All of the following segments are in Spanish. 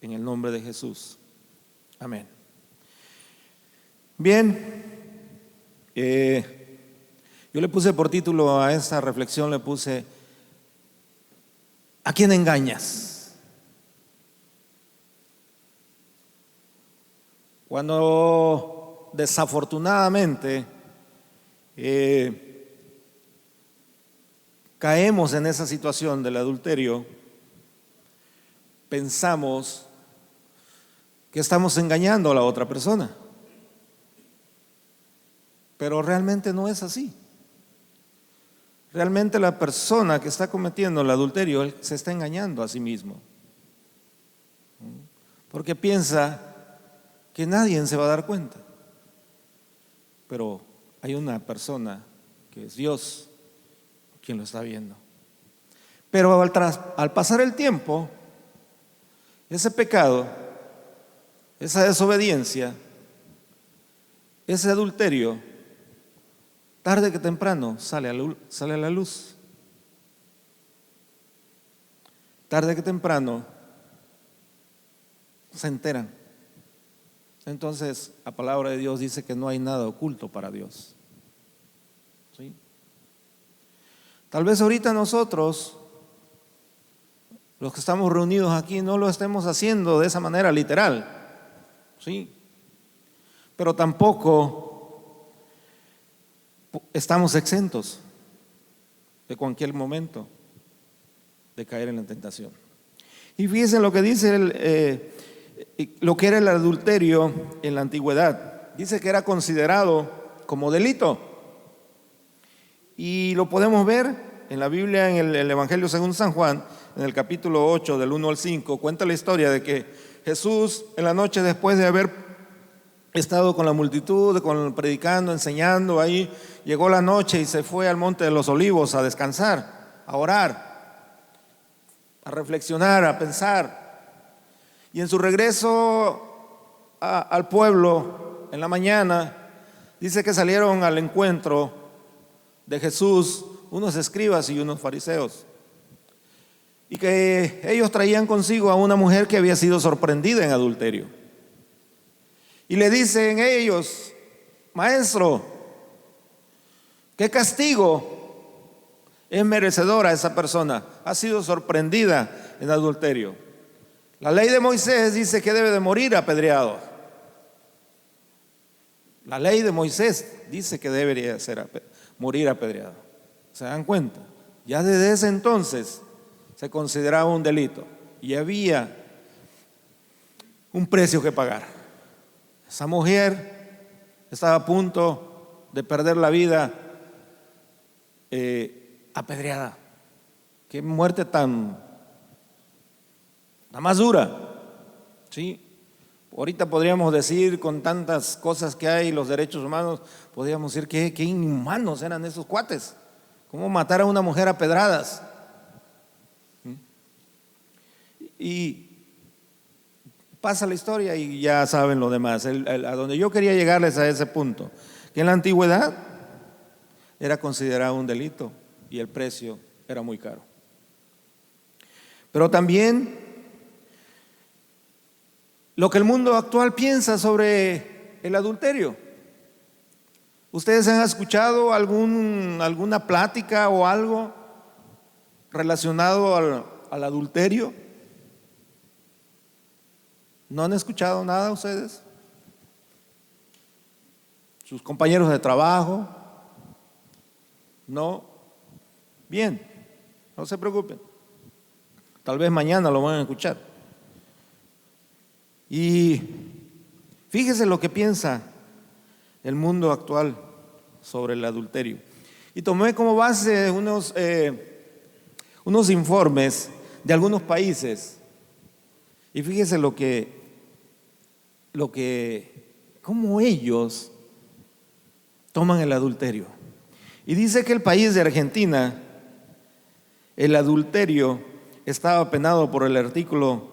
en el nombre de Jesús. Amén. Bien, yo le puse por título a esta reflexión, le puse: ¿a quién engañas? Cuando desafortunadamente caemos en esa situación del adulterio, pensamos que estamos engañando a la otra persona, pero realmente no es así. Realmente la persona que está cometiendo el adulterio, él se está engañando a sí mismo, porque piensa que nadie se va a dar cuenta, pero hay una persona que es Dios quien lo está viendo. Pero al pasar el tiempo, ese pecado, esa desobediencia, ese adulterio, tarde que temprano sale a la luz. Tarde que temprano se enteran. Entonces la palabra de Dios dice que no hay nada oculto para Dios. ¿Sí? Tal vez ahorita nosotros, los que estamos reunidos aquí, no lo estemos haciendo de esa manera literal, ¿sí? Pero tampoco estamos exentos de cualquier momento de caer en la tentación. Y fíjense lo que dice lo que era el adulterio en la antigüedad. Dice que era considerado como delito. Y lo podemos ver en la Biblia, en el Evangelio según San Juan, en el capítulo 8, del 1 al 5, cuenta la historia de que Jesús, en la noche después de haber estado con la multitud, predicando, enseñando ahí, llegó la noche y se fue al Monte de los Olivos a descansar, a orar, a reflexionar, a pensar. Y en su regreso al pueblo, en la mañana, dice que salieron al encuentro de Jesús unos escribas y unos fariseos, y que ellos traían consigo a una mujer que había sido sorprendida en adulterio. Y le dicen ellos: maestro, ¿qué castigo es merecedora esa persona? Ha sido sorprendida en adulterio. La ley de Moisés dice que debe de morir apedreado. La ley de Moisés dice que debería morir apedreado. ¿Se dan cuenta? Ya desde ese entonces se consideraba un delito y había un precio que pagar. Esa mujer estaba a punto de perder la vida apedreada. Qué muerte tan más dura, ¿sí? Ahorita podríamos decir, con tantas cosas que hay, los derechos humanos, podríamos decir que inhumanos eran esos cuates. ¿Cómo matar a una mujer a pedradas? Y pasa la historia y ya saben lo demás. A donde yo quería llegarles a ese punto, que en la antigüedad era considerado un delito y el precio era muy caro. Pero también lo que el mundo actual piensa sobre el adulterio. ¿Ustedes han escuchado alguna plática o algo relacionado al adulterio? ¿No han escuchado nada ustedes? ¿Sus compañeros de trabajo? ¿No? Bien, no se preocupen. Tal vez mañana lo van a escuchar. Y fíjese lo que piensa el mundo actual sobre el adulterio. Y tomé como base unos informes de algunos países. Y fíjese cómo ellos toman el adulterio. Y dice que el país de Argentina, el adulterio estaba penado por el artículo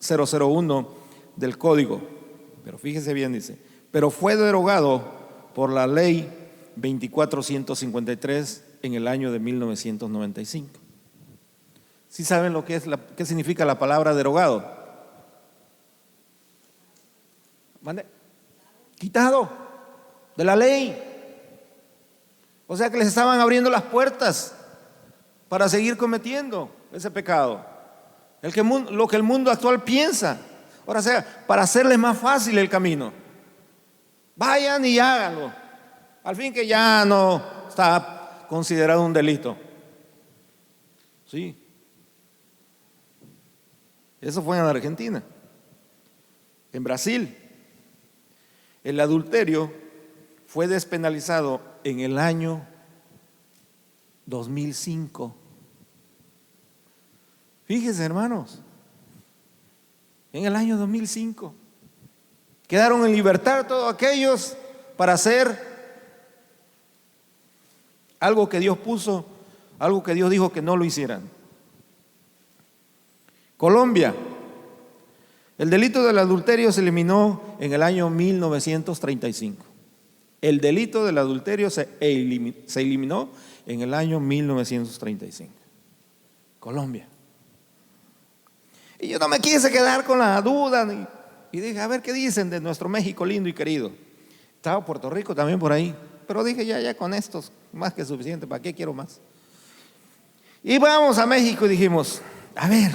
001 del Código. Pero fíjese bien, dice, pero fue derogado por la ley 2453 en el año de 1995. ¿Sí saben qué significa la palabra derogado? ¿Mande? Quitado de la ley. O sea que les estaban abriendo las puertas para seguir cometiendo ese pecado. Lo que el mundo actual piensa. Ahora, sea, para hacerles más fácil el camino. Vayan y háganlo. Al fin que ya no está considerado un delito. Sí. Eso fue en Argentina. En Brasil, el adulterio fue despenalizado en el año 2005. Fíjense, hermanos, en el año 2005 quedaron en libertad todos aquellos para hacer algo que Dios puso, algo que Dios dijo que no lo hicieran. Colombia, el delito del adulterio se eliminó en el año 1935. El delito del adulterio se eliminó en el año 1935. Colombia. Y yo no me quise quedar con la duda y dije, a ver qué dicen de nuestro México lindo y querido. Estaba Puerto Rico también por ahí, pero dije ya con estos más que suficiente, ¿para qué quiero más? Y vamos a México y dijimos, a ver,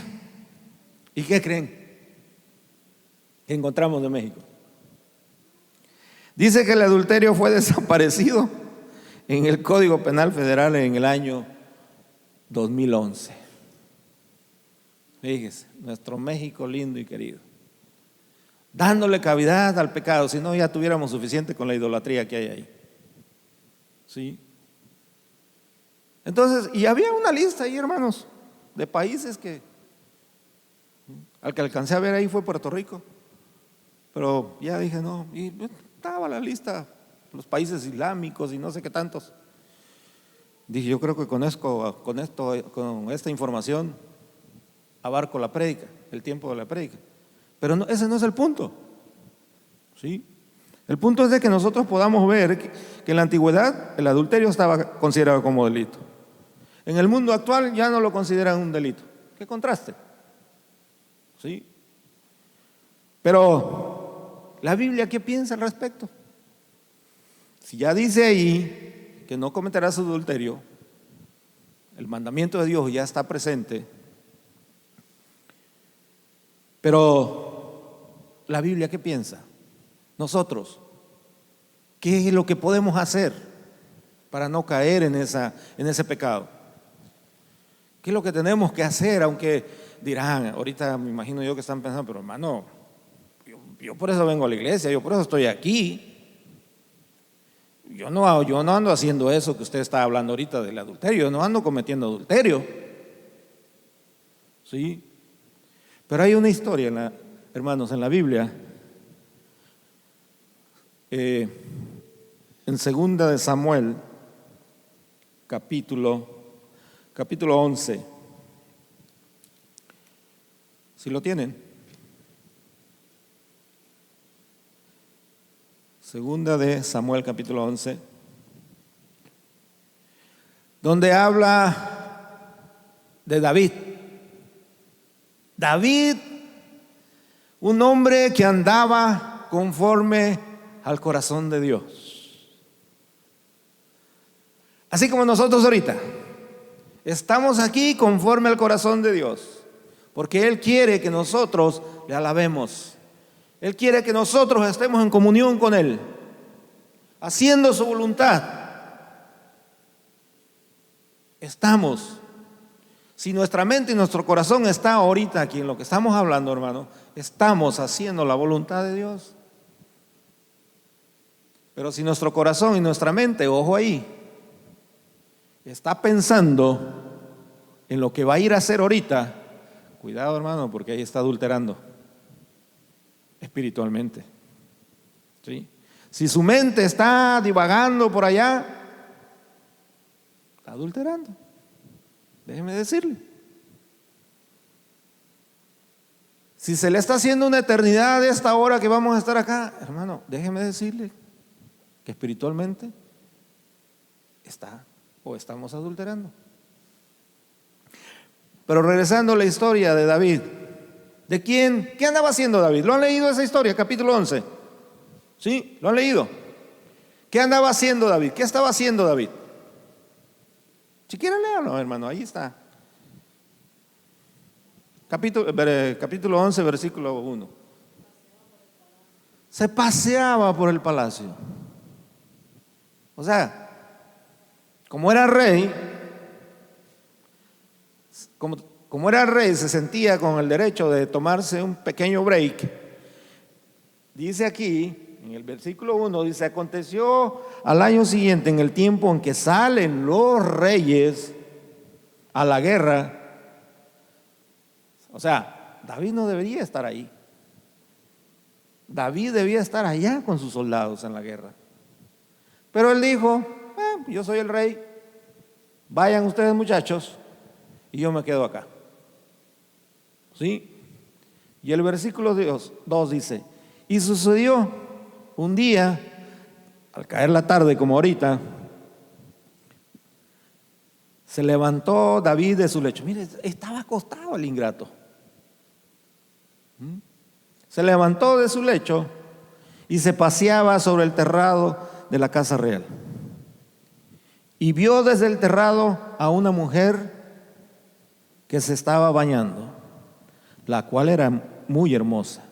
¿y qué creen que encontramos de México? Dice que el adulterio fue desaparecido en el Código Penal Federal en el año 2011. Fíjese, nuestro México lindo y querido, dándole cavidad al pecado, si no ya tuviéramos suficiente con la idolatría que hay ahí. ¿Sí? Entonces, y había una lista ahí, hermanos, de países que al que alcancé a ver ahí fue Puerto Rico, pero ya dije no, y estaba la lista, los países islámicos y no sé qué tantos. Dije, yo creo que con esta información abarco la prédica, el tiempo de la prédica. Pero no, ese no es el punto. ¿Sí? El punto es de que nosotros podamos ver que en la antigüedad el adulterio estaba considerado como delito. En el mundo actual ya no lo consideran un delito. ¿Qué contraste? ¿Sí? Pero la Biblia, ¿qué piensa al respecto? Si ya dice ahí que no cometerás adulterio, el mandamiento de Dios ya está presente, pero la Biblia, ¿qué piensa? Nosotros, ¿qué es lo que podemos hacer para no caer en ese pecado? ¿Qué es lo que tenemos que hacer? Aunque dirán, ahorita me imagino yo que están pensando, pero hermano, yo por eso vengo a la iglesia, yo por eso estoy aquí. Yo no ando haciendo eso que usted está hablando ahorita del adulterio, yo no ando cometiendo adulterio. ¿Sí? Pero hay una historia, hermanos, en la Biblia, en 2 de Samuel, capítulo 11. ¿Sí lo tienen? 2 de Samuel, capítulo 11, donde habla de David. David, un hombre que andaba conforme al corazón de Dios. Así como nosotros ahorita estamos aquí conforme al corazón de Dios, porque Él quiere que nosotros le alabemos. Él quiere que nosotros estemos en comunión con Él, haciendo su voluntad. Estamos. Si nuestra mente y nuestro corazón está ahorita aquí en lo que estamos hablando, hermano, estamos haciendo la voluntad de Dios. Pero si nuestro corazón y nuestra mente, ojo ahí, está pensando en lo que va a ir a hacer ahorita, cuidado, hermano, porque ahí está adulterando espiritualmente. ¿Sí? Si su mente está divagando por allá, está adulterando. Déjeme decirle. Si se le está haciendo una eternidad de esta hora que vamos a estar acá, hermano, déjeme decirle que espiritualmente está o estamos adulterando. Pero regresando a la historia de David, ¿de quién? ¿Qué andaba haciendo David? ¿Lo han leído esa historia? Capítulo 11. ¿Sí? ¿Lo han leído? ¿Qué andaba haciendo David? ¿Qué estaba haciendo David? Si quieren leerlo, hermano, ahí está. Capítulo 11, versículo 1. Se paseaba por el palacio. O sea, como era rey, como era rey, se sentía con el derecho de tomarse un pequeño break. Dice aquí, en el versículo 1, dice: aconteció al año siguiente, en el tiempo en que salen los reyes a la guerra. O sea, David no debería estar ahí. David debía estar allá con sus soldados en la guerra. Pero él dijo: yo soy el rey, vayan ustedes muchachos y yo me quedo acá. ¿Sí? Y el versículo 2 dice: y sucedió un día, al caer la tarde como ahorita, se levantó David de su lecho. Mire, estaba acostado el ingrato. Se levantó de su lecho y se paseaba sobre el terrado de la casa real. Y vio desde el terrado a una mujer que se estaba bañando, la cual era muy hermosa.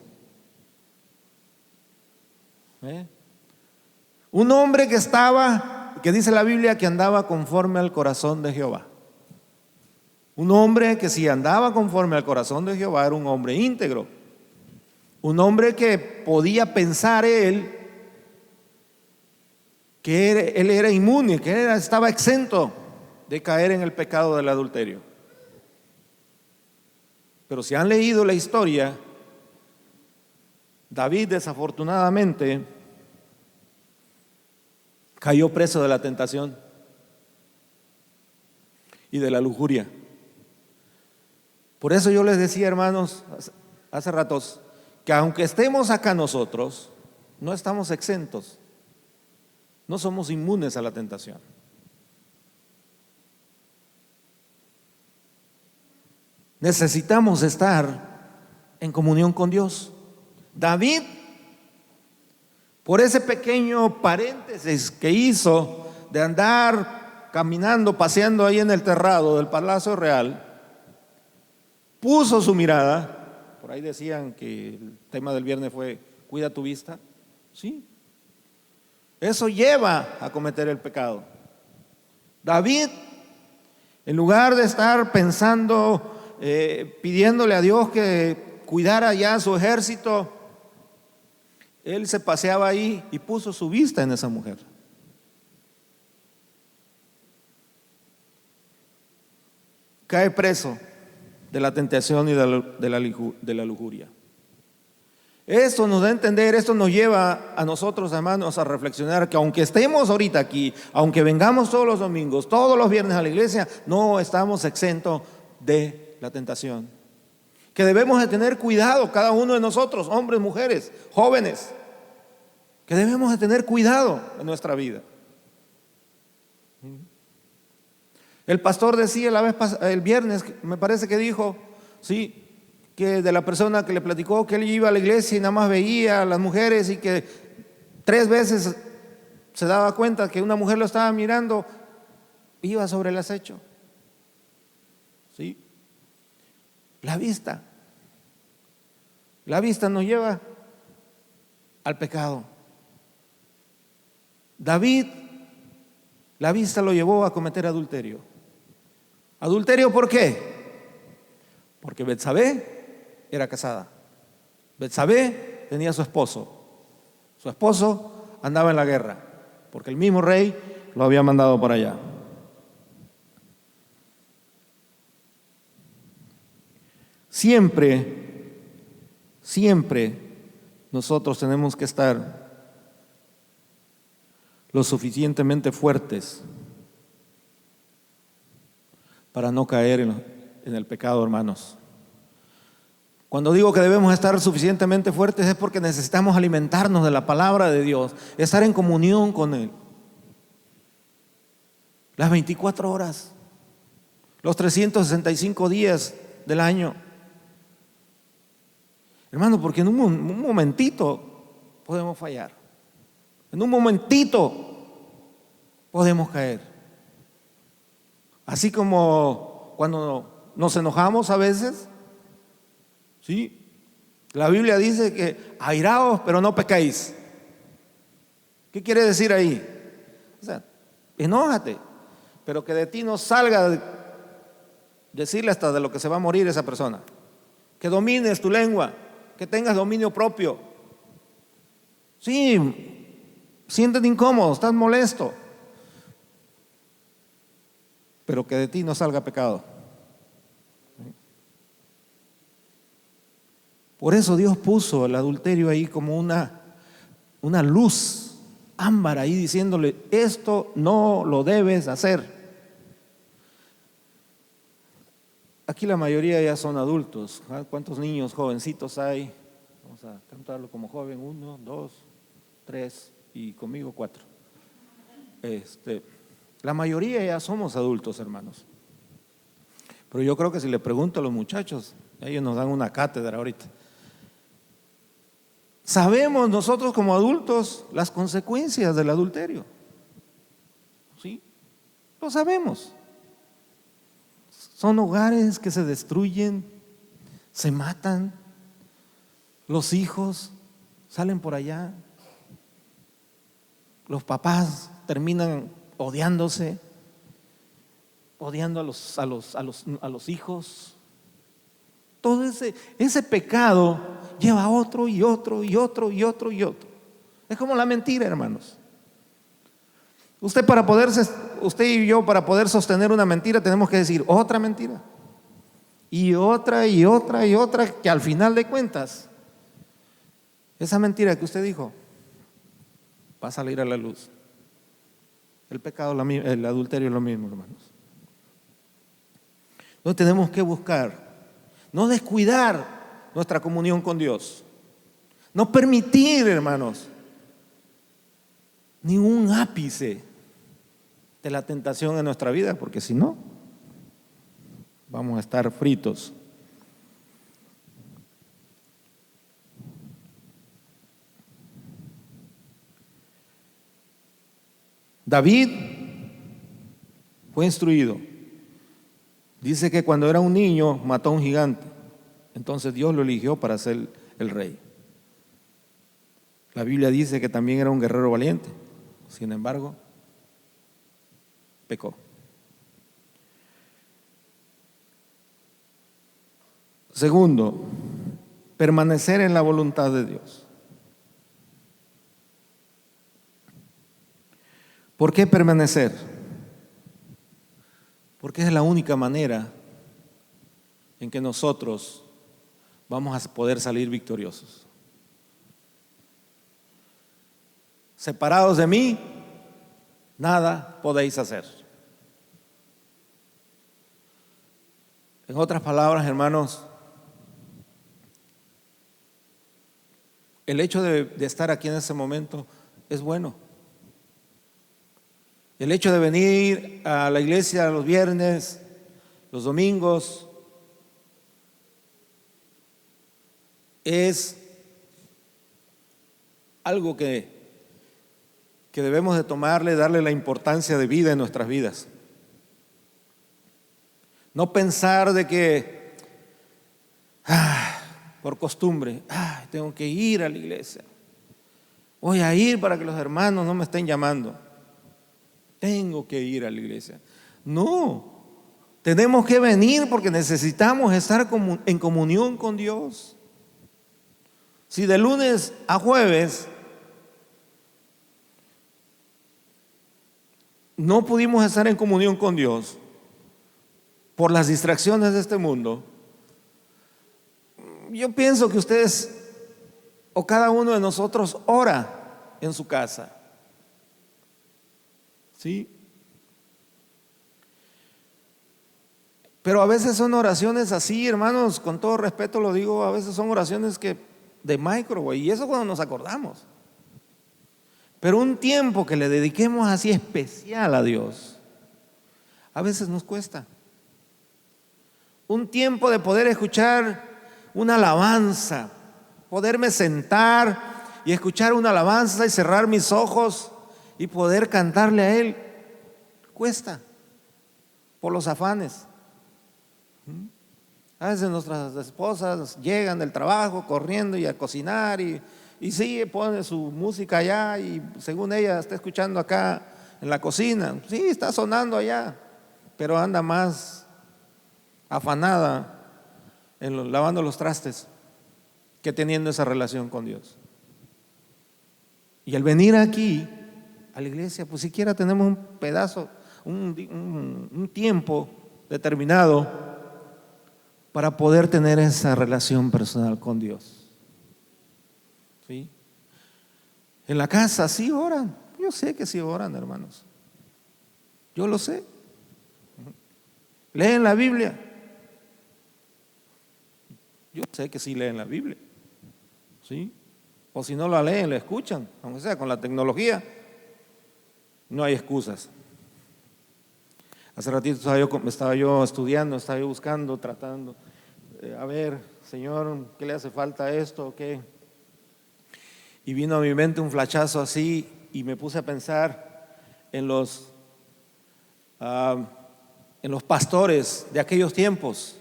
Un hombre que dice la Biblia que andaba conforme al corazón de Jehová. Un hombre que si andaba conforme al corazón de Jehová era un hombre íntegro. Un hombre que podía pensar él que él era inmune, que estaba exento de caer en el pecado del adulterio. Pero si han leído la historia, David desafortunadamente cayó preso de la tentación y de la lujuria. Por eso yo les decía, hermanos, hace ratos, que aunque estemos acá nosotros, no estamos exentos, no somos inmunes a la tentación. Necesitamos estar en comunión con Dios. David, por ese pequeño paréntesis que hizo de andar caminando, paseando ahí en el terrado del Palacio Real, puso su mirada. Por ahí decían que el tema del viernes fue: cuida tu vista. Sí, eso lleva a cometer el pecado. David, en lugar de estar pensando, pidiéndole a Dios que cuidara ya su ejército, él se paseaba ahí y puso su vista en esa mujer. Cae preso de la tentación y de la lujuria. Esto nos da a entender, esto nos lleva a nosotros, hermanos, a reflexionar que aunque estemos ahorita aquí, aunque vengamos todos los domingos, todos los viernes a la iglesia, no estamos exentos de la tentación. Que debemos de tener cuidado cada uno de nosotros, hombres, mujeres, jóvenes, que debemos de tener cuidado en nuestra vida. El pastor decía el viernes, me parece que dijo, sí, que de la persona que le platicó que él iba a la iglesia y nada más veía a las mujeres y que 3 veces se daba cuenta que una mujer lo estaba mirando, iba sobre el acecho. ¿Sí? La vista nos lleva al pecado. David, la vista lo llevó a cometer adulterio. ¿Adulterio por qué? Porque Betsabé era casada. Betsabé tenía a su esposo. Su esposo andaba en la guerra, porque el mismo rey lo había mandado por allá. Siempre nosotros tenemos que estar lo suficientemente fuertes para no caer en el pecado, hermanos. Cuando digo que debemos estar suficientemente fuertes es porque necesitamos alimentarnos de la palabra de Dios, estar en comunión con Él. Las 24 horas, los 365 días del año. Hermano, porque en un momentito podemos fallar. En un momentito podemos caer. Así como cuando nos enojamos a veces, ¿sí? La Biblia dice que airaos, pero no pecáis. ¿Qué quiere decir ahí? O sea, enójate, pero que de ti no salga decirle hasta de lo que se va a morir esa persona. Que domines tu lengua, que tengas dominio propio. Sí, siéntete incómodo, estás molesto, pero que de ti no salga pecado. Por eso Dios puso el adulterio ahí como una luz ámbar ahí diciéndole, esto no lo debes hacer. Aquí la mayoría ya son adultos. ¿Cuántos niños jovencitos hay? Vamos a contarlo como joven: 1, 2, 3 y conmigo 4. La mayoría ya somos adultos, hermanos. Pero yo creo que si le pregunto a los muchachos, ellos nos dan una cátedra ahorita. Sabemos nosotros como adultos las consecuencias del adulterio. ¿Sí? Lo sabemos. Son hogares que se destruyen, se matan, los hijos salen por allá, los papás terminan odiándose, odiando a los hijos. Todo ese pecado lleva a otro y otro y otro y otro y otro. Es como la mentira, hermanos. Usted y yo para poder sostener una mentira tenemos que decir otra mentira y otra y otra y otra, que al final de cuentas esa mentira que usted dijo va a salir a la luz. El pecado, el adulterio es lo mismo, hermanos. Entonces tenemos que buscar no descuidar nuestra comunión con Dios, no permitir, hermanos, ni un ápice de la tentación en nuestra vida, porque si no, vamos a estar fritos. David fue instruido. Dice que cuando era un niño mató a un gigante. Entonces Dios lo eligió para ser el rey. La Biblia dice que también era un guerrero valiente. Sin embargo, pecó. Segundo, permanecer en la voluntad de Dios. ¿Por qué permanecer? Porque es la única manera en que nosotros vamos a poder salir victoriosos. Separados de mí, nada podéis hacer. En otras palabras, hermanos, el hecho de estar aquí en ese momento es bueno. El hecho de venir a la iglesia los viernes, los domingos, es algo que debemos de tomarle, darle la importancia de vida en nuestras vidas. No pensar de que por costumbre, tengo que ir a la iglesia, voy a ir para que los hermanos no me estén llamando, tengo que ir a la iglesia. No, tenemos que venir porque necesitamos estar en comunión con Dios. Si de lunes a jueves no pudimos estar en comunión con Dios por las distracciones de este mundo, yo pienso que ustedes o cada uno de nosotros ora en su casa. ¿Sí? Pero a veces son oraciones así, hermanos, con todo respeto lo digo, a veces son oraciones de microwave, y eso cuando nos acordamos. Pero un tiempo que le dediquemos así especial a Dios, a veces nos cuesta. Un tiempo de poder escuchar una alabanza, poderme sentar y escuchar una alabanza y cerrar mis ojos y poder cantarle a Él. Cuesta, por los afanes. A veces nuestras esposas llegan del trabajo corriendo y a cocinar y sí, pone su música allá y según ella está escuchando acá en la cocina. Sí, está sonando allá, pero anda más afanada lavando los trastes que teniendo esa relación con Dios. Y al venir aquí a la iglesia, pues siquiera tenemos un pedazo, un tiempo determinado para poder tener esa relación personal con Dios. ¿Sí? En la casa sí oran. Yo sé que sí oran, hermanos. Yo lo sé. Leen la Biblia. Yo sé que sí leen la Biblia. ¿Sí? O si no la leen, la escuchan. Aunque sea con la tecnología, no hay excusas. Hace ratito estaba yo estudiando, estaba yo buscando, tratando. A ver, Señor, ¿qué le hace falta a esto o qué? Y vino a mi mente un flachazo así y me puse a pensar en los pastores de aquellos tiempos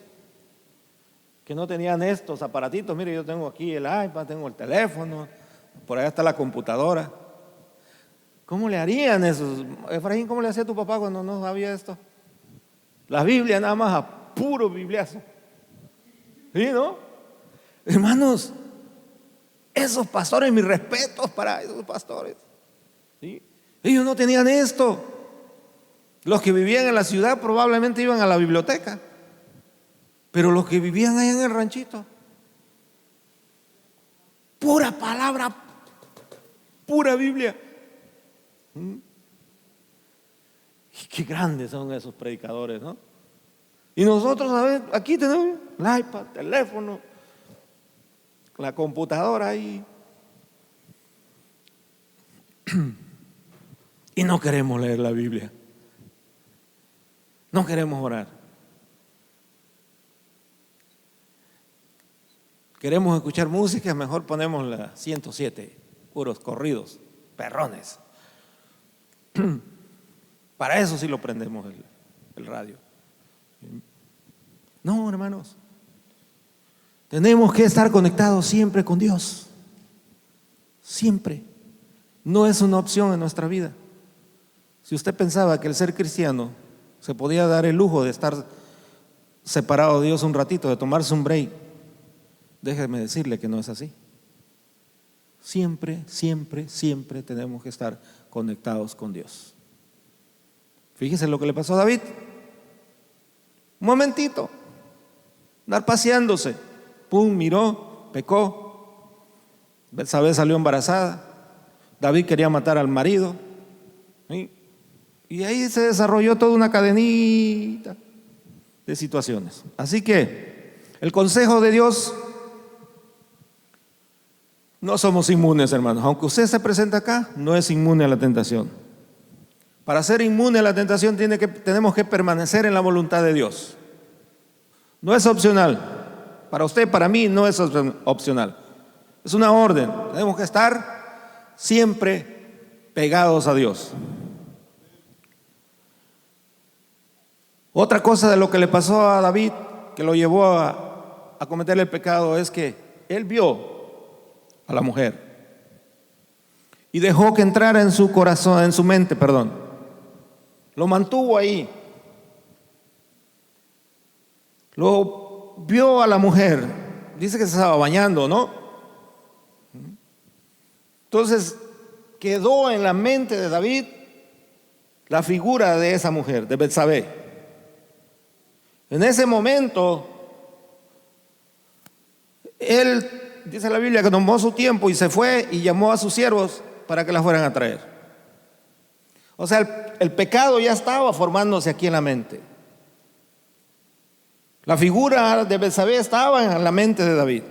que no tenían estos aparatitos. Mire, yo tengo aquí el iPad, tengo el teléfono, por allá está la computadora. ¿Cómo le harían esos? Efraín, ¿cómo le hacía tu papá cuando no sabía esto? La Biblia nada más a puro bibliazo. ¿Sí, no? Hermanos, esos pastores, mis respetos para esos pastores. ¿Sí? Ellos no tenían esto. Los que vivían en la ciudad probablemente iban a la biblioteca, pero los que vivían allá en el ranchito, pura palabra, pura Biblia. Y qué grandes son esos predicadores, ¿no? Y nosotros, a ver, aquí tenemos el iPad, teléfono, la computadora ahí. Y no queremos leer la Biblia. No queremos orar. Queremos escuchar música, mejor ponemos la 107, puros corridos, perrones. Para eso sí lo prendemos el radio. No, hermanos. Tenemos que estar conectados siempre con Dios. Siempre. No es una opción en nuestra vida. Si usted pensaba que el ser cristiano se podía dar el lujo de estar separado de Dios un ratito, de tomarse un break, déjeme decirle que no es así. Siempre, siempre, siempre tenemos que estar conectados con Dios. Fíjese lo que le pasó a David. Un momentito, andar paseándose, pum, miró, pecó. Betsabé salió embarazada. David quería matar al marido, ¿sí? Y ahí se desarrolló toda una cadenita de situaciones. Así que el consejo de Dios, no somos inmunes, hermanos. Aunque usted se presente acá, no es inmune a la tentación. Para ser inmune a la tentación tenemos que permanecer en la voluntad de Dios. No es opcional. Para usted, para mí, no es opcional. Es una orden. Tenemos que estar siempre pegados a Dios. Otra cosa de lo que le pasó a David, que lo llevó a cometer el pecado, es que él vio a la mujer y dejó que entrara en su corazón, en su mente, perdón. Lo mantuvo ahí. Lo vio a la mujer. Dice que se estaba bañando, ¿no? Entonces quedó en la mente de David la figura de esa mujer, de Betsabé. En ese momento, él, dice la Biblia, que tomó su tiempo y se fue y llamó a sus siervos para que la fueran a traer. O sea, el pecado ya estaba formándose aquí en la mente. La figura de Betsabé estaba en la mente de David.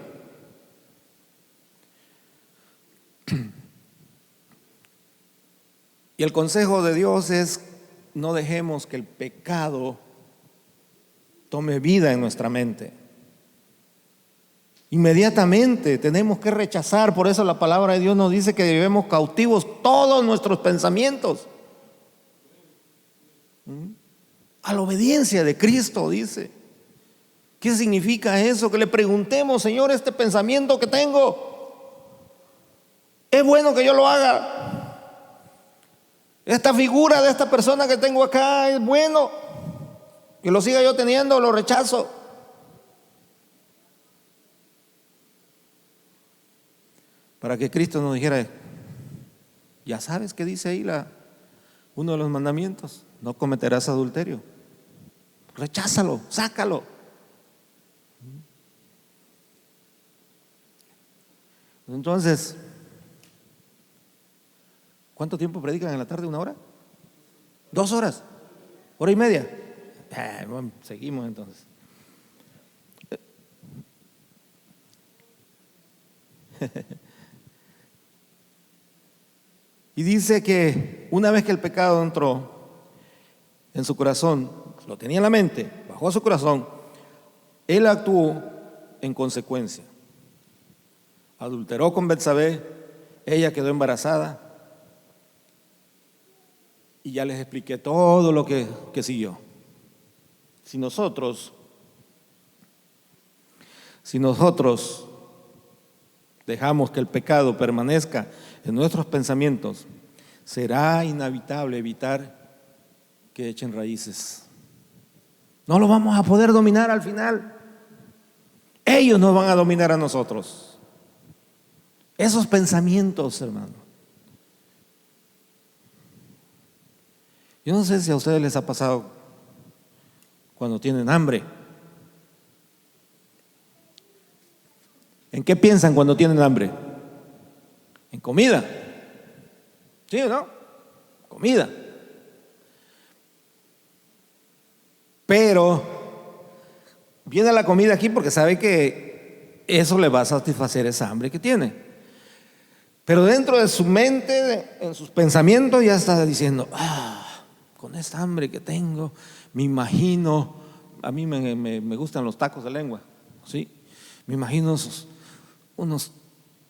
Y el consejo de Dios es: no dejemos que el pecado tome vida en nuestra mente. Inmediatamente tenemos que rechazar. Por eso la palabra de Dios nos dice que llevemos cautivos todos nuestros pensamientos a la obediencia de Cristo, dice. ¿Qué significa eso? Que le preguntemos: Señor, este pensamiento que tengo, ¿es bueno que yo lo haga? Esta figura de esta persona que tengo acá, ¿es bueno que lo siga yo teniendo o lo rechazo? Para que Cristo nos dijera: ya sabes qué dice ahí uno de los mandamientos: no cometerás adulterio. Recházalo, sácalo. Entonces, ¿cuánto tiempo predican en la tarde? ¿1 hora? 2 horas, 1 hora y media. Bueno, seguimos entonces. Y dice que una vez que el pecado entró en su corazón, lo tenía en la mente, bajó a su corazón, él actuó en consecuencia. Adulteró con Betsabé, ella quedó embarazada, y ya les expliqué todo lo que siguió. Si nosotros dejamos que el pecado permanezca en nuestros pensamientos, será inevitable evitar que echen raíces. No lo vamos a poder dominar al final. Ellos nos van a dominar a nosotros. Esos pensamientos, hermano. Yo no sé si a ustedes les ha pasado cuando tienen hambre. ¿En qué piensan cuando tienen hambre? En comida. ¿Sí o no? Comida. Pero viene la comida aquí porque sabe que eso le va a satisfacer esa hambre que tiene. Pero dentro de su mente, en sus pensamientos, ya está diciendo: con esta hambre que tengo, me imagino, a mí me gustan los tacos de lengua, ¿sí? Me imagino unos,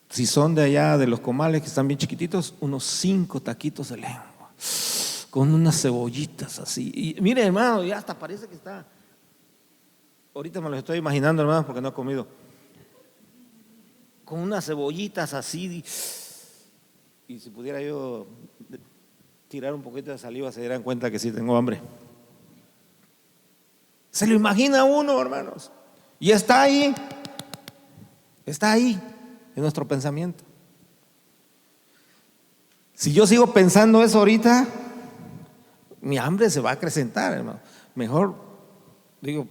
si son de allá de los comales que están bien chiquititos, unos 5 taquitos de lengua, con unas cebollitas así. Y mire, hermano, ya hasta parece que está, ahorita me lo estoy imaginando, hermano, porque no he comido, con unas cebollitas así. Y si pudiera yo tirar un poquito de saliva, se darán cuenta que sí tengo hambre. Se lo imagina uno, hermanos, y está ahí en nuestro pensamiento. Si yo sigo pensando eso ahorita, mi hambre se va a acrecentar, hermano. Mejor digo: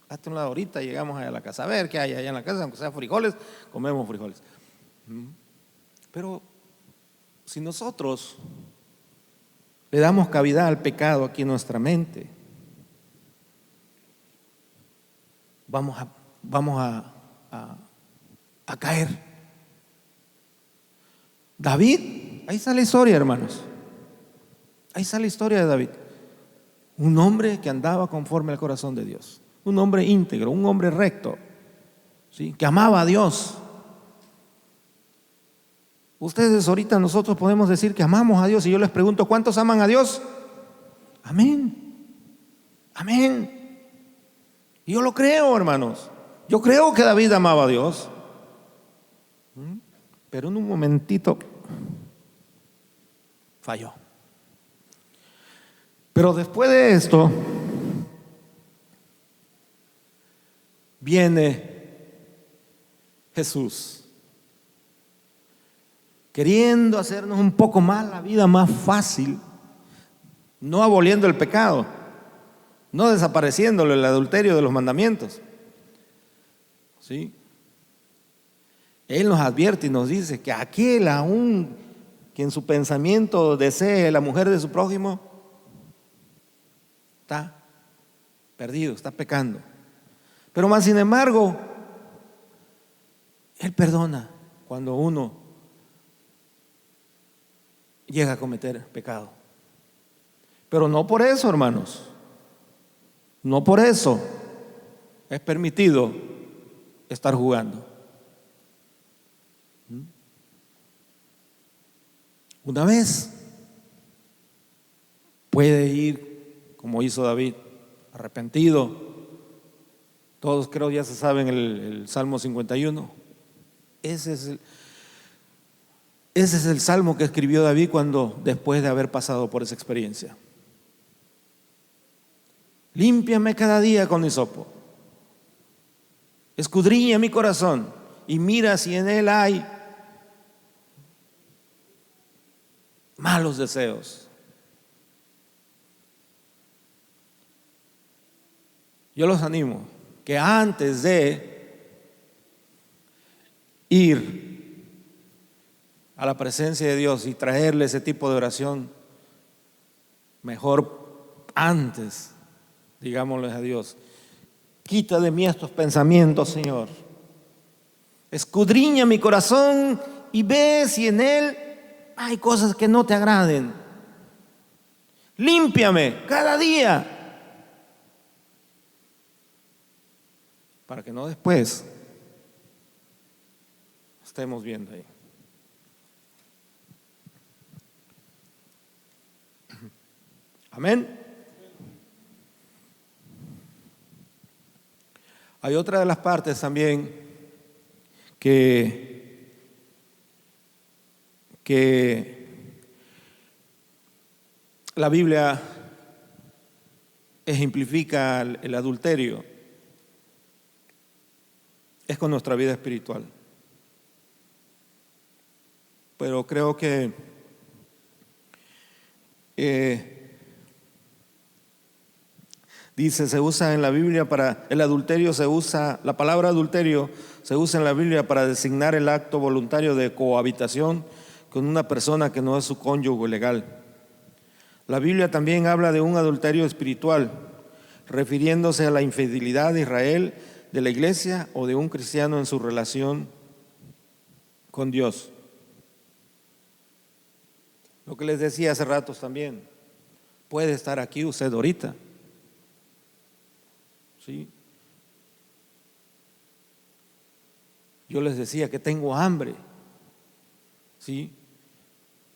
hazte un lado ahorita, llegamos a la casa a ver qué hay allá en la casa, aunque sea frijoles, comemos frijoles. Pero si nosotros le damos cavidad al pecado aquí en nuestra mente, vamos a caer. David, ahí está la historia, hermanos. Ahí está la historia de David. Un hombre que andaba conforme al corazón de Dios. Un hombre íntegro, un hombre recto, ¿sí? Que amaba a Dios. Ustedes ahorita, nosotros podemos decir que amamos a Dios, y yo les pregunto: ¿cuántos aman a Dios? Amén. Amén. Y yo lo creo, hermanos. Yo creo que David amaba a Dios. Pero en un momentito falló. Pero después de esto viene Jesús, queriendo hacernos un poco más la vida más fácil, no aboliendo el pecado, no desapareciéndolo, el adulterio de los mandamientos, ¿sí? Él nos advierte y nos dice que aquel aún que en su pensamiento desee la mujer de su prójimo, está perdido, está pecando. Pero más sin embargo, Él perdona cuando uno llega a cometer pecado. Pero no por eso, hermanos, no por eso es permitido estar jugando. Una vez puede ir, como hizo David, arrepentido. Todos creo ya se saben el Salmo 51. Ese es el salmo que escribió David después de haber pasado por esa experiencia. Límpiame cada día con hisopo. Escudriña mi corazón y mira si en él hay malos deseos. Yo los animo que antes de ir a la presencia de Dios y traerle ese tipo de oración, mejor antes, digámosles a Dios: quita de mí estos pensamientos, Señor. Escudriña mi corazón y ve si en él hay cosas que no te agraden. Límpiame cada día, para que no después estemos viendo ahí. Amén. Hay otra de las partes también que la Biblia ejemplifica el adulterio. Es con nuestra vida espiritual. Pero creo que dice, se usa en la Biblia para el adulterio, la palabra adulterio se usa en la Biblia para designar el acto voluntario de cohabitación con una persona que no es su cónyuge legal. La Biblia también habla de un adulterio espiritual, refiriéndose a la infidelidad de Israel, de la iglesia o de un cristiano en su relación con Dios. Lo que les decía hace ratos también, puede estar aquí usted ahorita, ¿sí? Yo les decía que tengo hambre, ¿sí?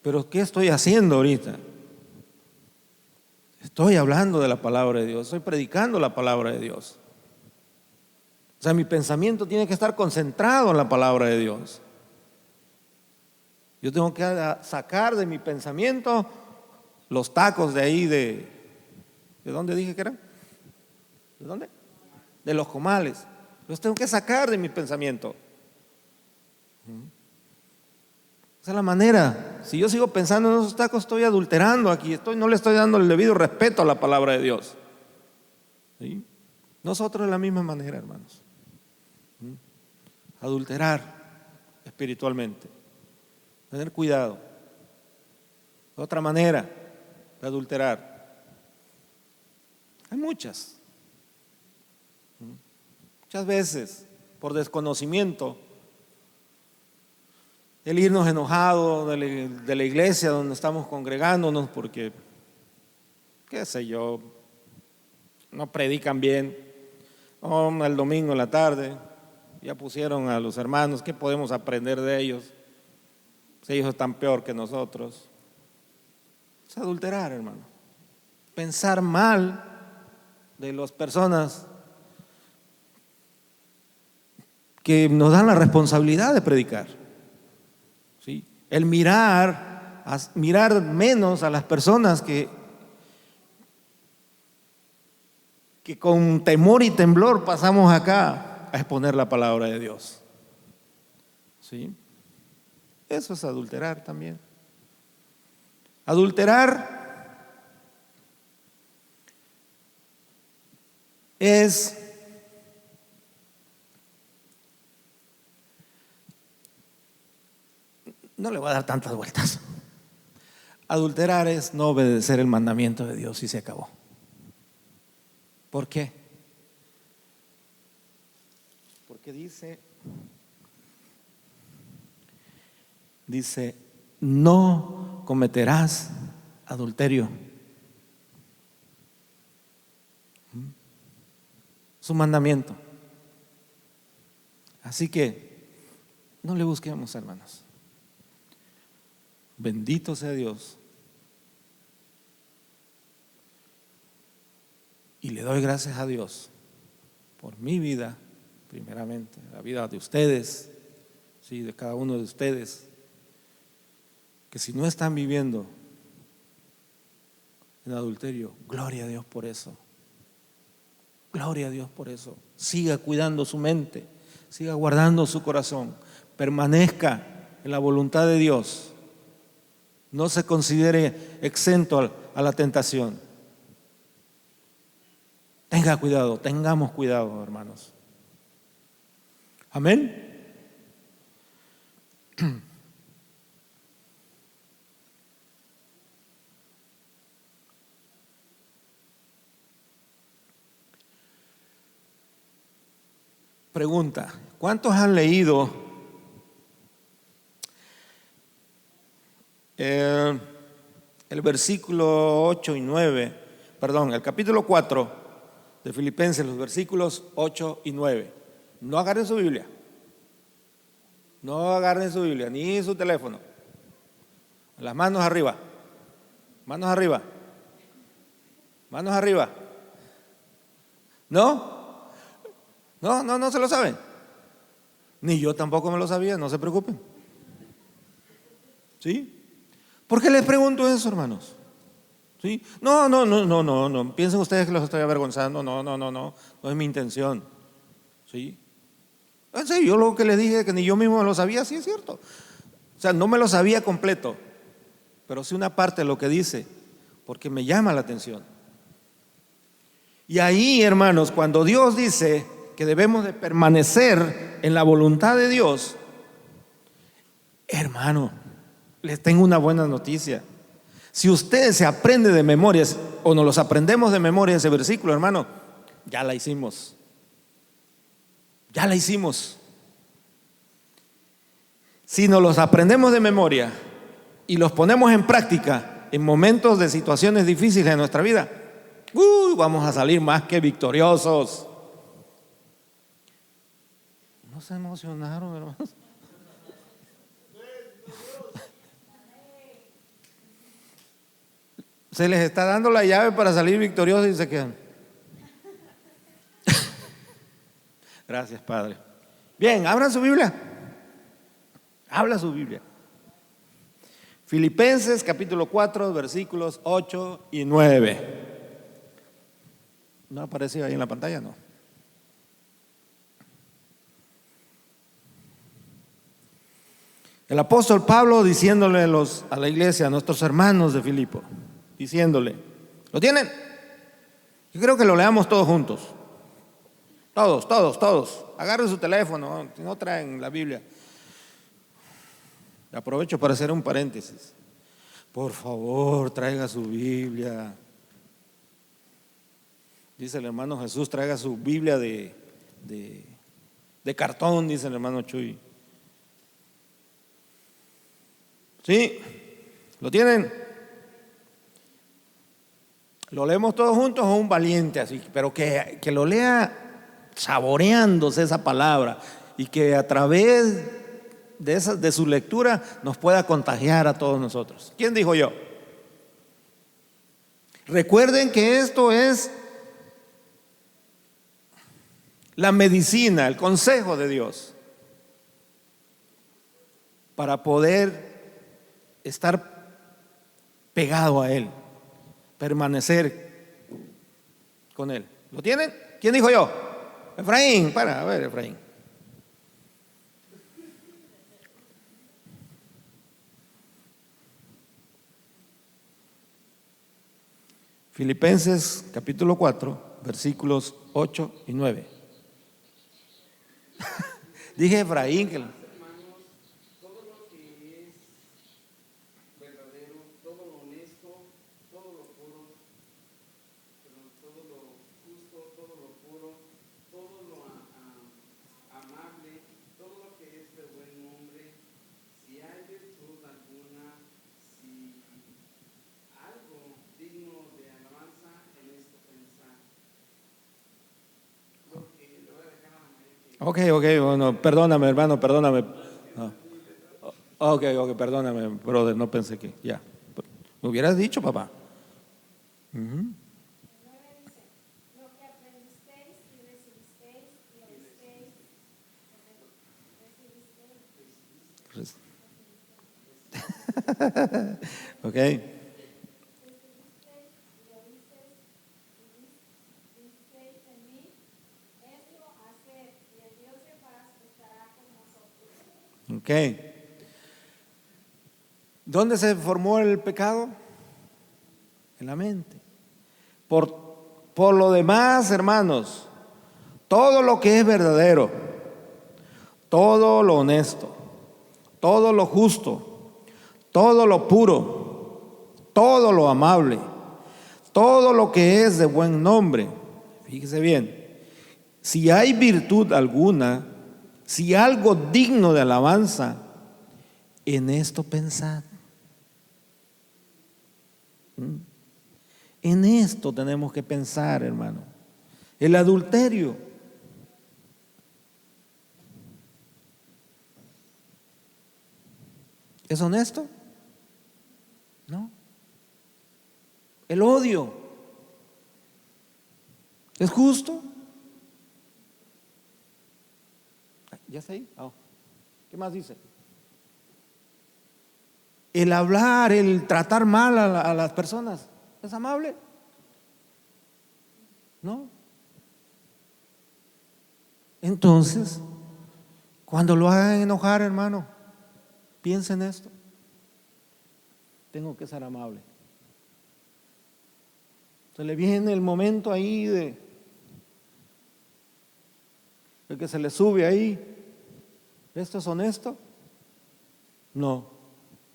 Pero ¿qué estoy haciendo ahorita? Estoy hablando de la palabra de Dios, estoy predicando la palabra de Dios. O sea, mi pensamiento tiene que estar concentrado en la palabra de Dios. Yo tengo que sacar de mi pensamiento los tacos de ahí ¿de dónde dije que eran? ¿De dónde? De los comales. Los tengo que sacar de mi pensamiento. Esa es la manera. Si yo sigo pensando en esos tacos, estoy adulterando aquí, no le estoy dando el debido respeto a la palabra de Dios. ¿Sí? Nosotros de la misma manera, hermanos. Adulterar espiritualmente. Tener cuidado. Otra manera de adulterar. Hay muchas. Muchas veces, por desconocimiento, el irnos enojados de la iglesia donde estamos congregándonos porque, qué sé yo, no predican bien. El domingo en la tarde ya pusieron a los hermanos, ¿qué podemos aprender de ellos? Si ellos están peor que nosotros. Es adulterar, hermano. Pensar mal de las personas que nos dan la responsabilidad de predicar. ¿Sí? El mirar menos a las personas que con temor y temblor pasamos acá a exponer la palabra de Dios. ¿Sí? Eso es adulterar también. Adulterar es no le voy a dar tantas vueltas. Adulterar es no obedecer el mandamiento de Dios y se acabó. ¿Por qué? Porque dice, no cometerás adulterio. Es un mandamiento. Así que no le busquemos, hermanos. Bendito sea Dios. Y le doy gracias a Dios por mi vida, primeramente, la vida de ustedes, sí, de cada uno de ustedes, que si no están viviendo en adulterio, gloria a Dios por eso. Gloria a Dios por eso. Siga cuidando su mente, siga guardando su corazón, permanezca en la voluntad de Dios. No se considere exento a la tentación. Tenga cuidado, tengamos cuidado, hermanos. Amén. Pregunta: ¿cuántos han leído el versículo 8 y 9? Perdón, el capítulo 4 de Filipenses, los versículos 8 y 9. No agarren su Biblia. No agarren su Biblia, ni su teléfono. Las manos arriba. Manos arriba. Manos arriba. ¿No? No se lo saben. Ni yo tampoco me lo sabía, no se preocupen. ¿Sí? ¿Por qué les pregunto eso, hermanos? ¿Sí? No. Piensen ustedes que los estoy avergonzando. No es mi intención. ¿Sí? En serio, yo lo que les dije que ni yo mismo me lo sabía, sí es cierto. O sea, no me lo sabía completo, pero sí una parte de lo que dice, porque me llama la atención. Y ahí, hermanos, cuando Dios dice que debemos de permanecer en la voluntad de Dios, hermano, les tengo una buena noticia. Si usted se aprende de memoria, o nos los aprendemos de memoria ese versículo, hermano, ya la hicimos. Ya la hicimos. Si nos los aprendemos de memoria y los ponemos en práctica en momentos de situaciones difíciles de nuestra vida, vamos a salir más que victoriosos. ¿No se emocionaron, hermanos? Se les está dando la llave para salir victoriosos y se quedan. Gracias, Padre. Bien, abran su Biblia. Habla su Biblia. Filipenses capítulo 4, versículos 8 y 9. ¿No aparece ahí en la pantalla? No. El apóstol Pablo diciéndole a la iglesia, a nuestros hermanos de Filipo, diciéndole, ¿lo tienen? Yo creo que lo leamos todos juntos. Todos. Agarren su teléfono, si no traen la Biblia. Aprovecho para hacer un paréntesis. Por favor, traiga su Biblia. Dice el hermano Jesús, traiga su Biblia de cartón, dice el hermano Chuy. ¿Sí? ¿Lo tienen? ¿Lo leemos todos juntos o un valiente así? Pero que lo lea saboreándose esa palabra y que a través de su lectura nos pueda contagiar a todos nosotros. ¿Quién dijo yo? Recuerden que esto es la medicina, el consejo de Dios para poder estar pegado a Él, permanecer con Él. ¿Lo tienen? ¿Quién dijo yo? Efraín, a ver, Efraín. Filipenses capítulo 4, versículos 8 y 9. Dije Efraín que... Ok, bueno, perdóname, hermano, perdóname. Ah, ok, perdóname, brother, no pensé que, ya. Me hubieras dicho, papá. Ujú. Res- Ok, ok. ¿Dónde se formó el pecado? En la mente. Por lo demás, hermanos, todo lo que es verdadero, todo lo honesto, todo lo justo, todo lo puro, todo lo amable, todo lo que es de buen nombre. Fíjese bien, si hay virtud alguna, si algo digno de alabanza, en esto pensad. En esto tenemos que pensar, hermano. El adulterio. ¿Es honesto? No. El odio. ¿Es justo? ¿Ya está ahí? Oh. ¿Qué más dice? El hablar, el tratar mal a las personas, ¿es amable? No. Entonces, cuando lo hagan enojar, hermano, piensen esto. Tengo que ser amable. Se le viene el momento ahí de que se le sube ahí. ¿Esto es honesto? No.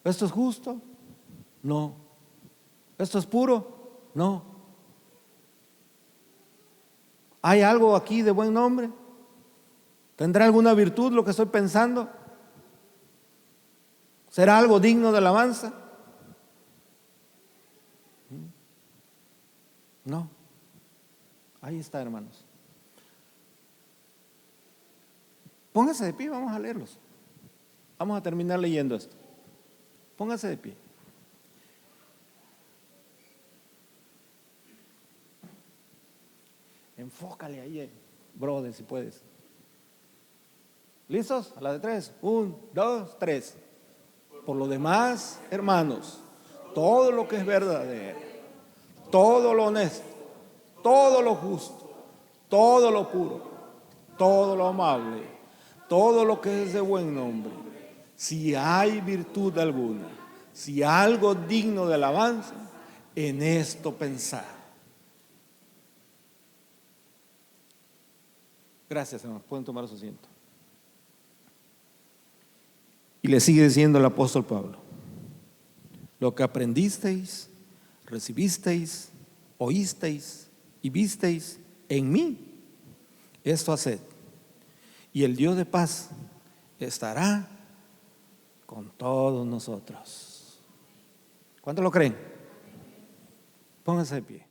¿Esto es justo? No. ¿Esto es puro? No. ¿Hay algo aquí de buen nombre? ¿Tendrá alguna virtud lo que estoy pensando? ¿Será algo digno de alabanza? No. Ahí está, hermanos. Póngase de pie, vamos a leerlos. Vamos a terminar leyendo esto. Póngase de pie. Enfócale ahí, brother, si puedes. ¿Listos? A la de 3. 1, 2, 3. Por lo demás, hermanos, todo lo que es verdadero, todo lo honesto, todo lo justo, todo lo puro, todo lo amable, todo lo que es de buen nombre, si hay virtud alguna, si algo digno de alabanza, en esto pensar. Gracias, hermanos. Pueden tomar su asiento. Y le sigue diciendo el apóstol Pablo: lo que aprendisteis, recibisteis, oísteis y visteis en mí, esto haced, y el Dios de paz estará con todos nosotros. ¿Cuántos lo creen? Pónganse de pie.